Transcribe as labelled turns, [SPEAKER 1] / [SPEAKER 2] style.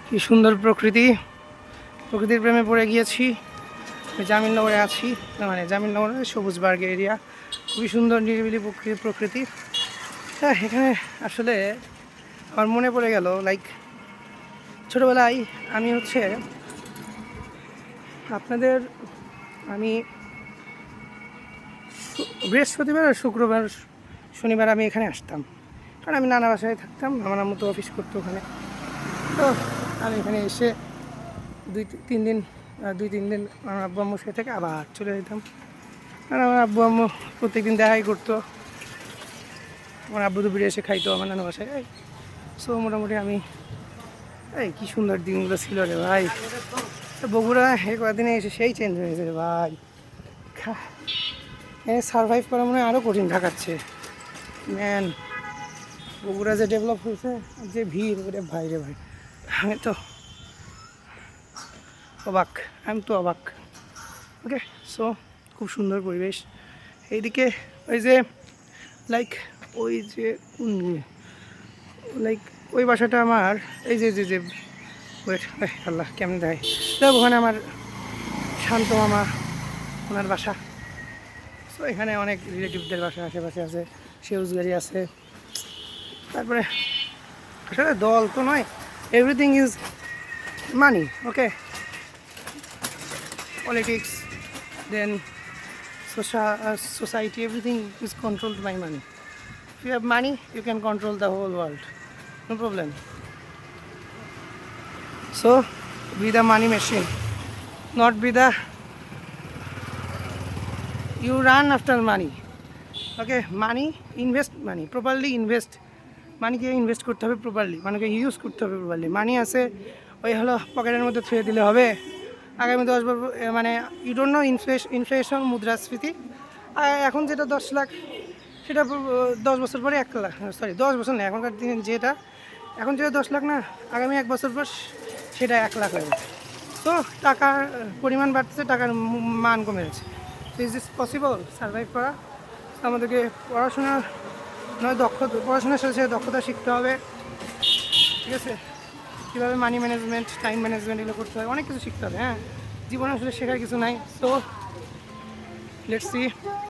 [SPEAKER 1] কি সুন্দর প্রকৃতি, প্রকৃতির প্রেমে পড়ে গিয়েছি। জামিননগরে আছি, মানে জামিননগরের সবুজ বার্গ এরিয়া, খুবই সুন্দর নিরিবিলি প্রকৃতি। হ্যাঁ, এখানে আসলে আমার মনে পড়ে গেল লাইক ছোটোবেলায় আমি আপনাদের আমি বৃহস্পতিবার আর শুক্রবার শনিবার আমি এখানে আসতাম, কারণ আমি নানা বাসায় থাকতাম, আমার আম্মু তো অফিস করতো ওখানে। তো আমি এখানে এসে দুই তিন দিন আমার আব্বু আম্মুর সাথে থেকে আবার চলে যেতাম। আর আমার আব্বু আম্মু প্রত্যেকদিন দেখাই করতো, আমার আব্বু দুপুরে এসে খাইতো আমার নানা বাসায়। সো মোটামুটি আমি কী সুন্দর দিনগুলো ছিল রে ভাই। বগুড়া কদিনে এসে সেই চেঞ্জ হয়েছে রে ভাই। সারভাইভ করা মনে হয় আরও কঠিন ঢাকাচ্ছে ম্যান। বগুড়া যে ডেভেলপ হয়েছে, যে ভিড় ওরে ভাই রে ভাই, আমি তো অবাক, ওকে। সো খুব সুন্দর পরিবেশ এইদিকে। ওই যে লাইক ওই বাসাটা আমার, এই যে ওয়েট আল্লাহ কেমন দেয় দেখ, ওখানে আমার শান্ত মামা, ওনার বাসা। সো এখানে অনেক রিলেটিভদের বাসা আশেপাশে আছে, সেউজগাড়ি আছে। তারপরে আসলে দল তো নয়, everything is money, okay. Politics, then society, everything is controlled by money. If you have money, you can control the whole world, no problem. So be the money machine, not be the you run after money, okay. Money, invest money properly, invest মানিকে invest করতে হবে properly, মানিকে use করতে হবে properly. মানি আছে ওই হলো পকেটের মধ্যে থুয়ে দিলে হবে। আগামী 10 বছর মানে ইউ ডোন্ট নো ইনফ্লেশন, মুদ্রাস্ফীতি। এখন যেটা 10 লাখ সেটা 10 বছর পরে 1 লাখ, সরি 10 বছর না, এখনকার দিনে যেটা এখন যেটা 10 লাখ না, আগামী 1 বছর পর সেটা 1 লাখ হয়ে যাবে। তো টাকার পরিমাণ বাড়তেছে, টাকার মান কমে যাচ্ছে। ইজ দিস পসিবল সার্ভাইভ করা? আমাদেরকে পড়াশোনার পড়াশোনার সাথে সাথে দক্ষতা শিখতে হবে, ঠিক আছে। কীভাবে মানি ম্যানেজমেন্ট, টাইম ম্যানেজমেন্ট এগুলো করতে হয়, অনেক কিছু শিখতে হবে। হ্যাঁ, জীবনে আসলে শেখার কিছু নাই। So let's see.